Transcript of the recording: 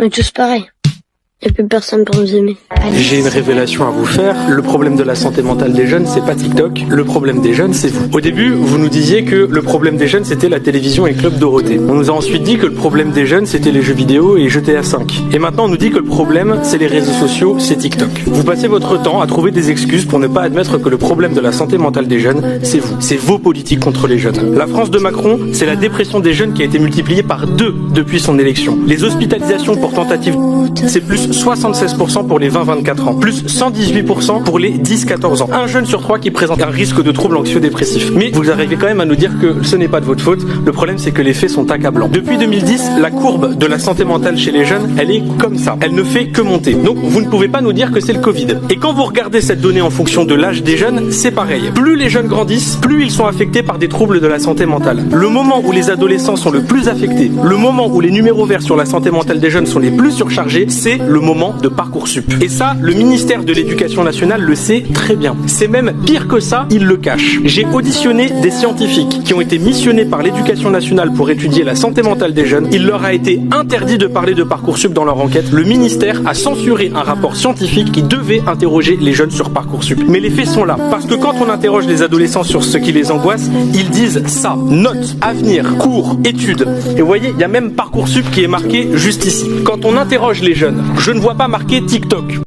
On est tous pareils. Il n'y a plus personne pour nous aimer. J'ai une révélation à vous faire. Le problème de la santé mentale des jeunes, c'est pas TikTok. Le problème des jeunes, c'est vous. Au début, vous nous disiez que le problème des jeunes, c'était la télévision et Club Dorothée. On nous a ensuite dit que le problème des jeunes, c'était les jeux vidéo et GTA 5. Et maintenant, on nous dit que le problème, c'est les réseaux sociaux, c'est TikTok. Vous passez votre temps à trouver des excuses pour ne pas admettre que le problème de la santé mentale des jeunes, c'est vous. C'est vos politiques contre les jeunes. La France de Macron, c'est la dépression des jeunes qui a été multipliée par 2 depuis son élection. Les hospitalisations pour tentative, c'est plus 76% pour les 20-24 ans, plus 118% pour les 10-14 ans. Un jeune sur 3 qui présente un risque de troubles anxio-dépressifs. Mais vous arrivez quand même à nous dire que ce n'est pas de votre faute. Le problème, c'est que les faits sont accablants. Depuis 2010, la courbe de la santé mentale chez les jeunes, elle est comme ça. Elle ne fait que monter. Donc, vous ne pouvez pas nous dire que c'est le Covid. Et quand vous regardez cette donnée en fonction de l'âge des jeunes, c'est pareil. Plus les jeunes grandissent, plus ils sont affectés par des troubles de la santé mentale. Le moment où les adolescents sont le plus affectés, le moment où les numéros verts sur la santé mentale des jeunes sont les plus surchargés, c'est le moment de Parcoursup. Et ça, le ministère de l'Éducation nationale le sait très bien. C'est même pire que ça, il le cache. J'ai auditionné des scientifiques qui ont été missionnés par l'Éducation nationale pour étudier la santé mentale des jeunes. Il leur a été interdit de parler de Parcoursup dans leur enquête. Le ministère a censuré un rapport scientifique qui devait interroger les jeunes sur Parcoursup. Mais les faits sont là. Parce que quand on interroge les adolescents sur ce qui les angoisse, ils disent ça. Notes, avenir, cours, études. Et vous voyez, il y a même Parcoursup qui est marqué juste ici. Quand on interroge les jeunes, je ne vois pas marqué TikTok.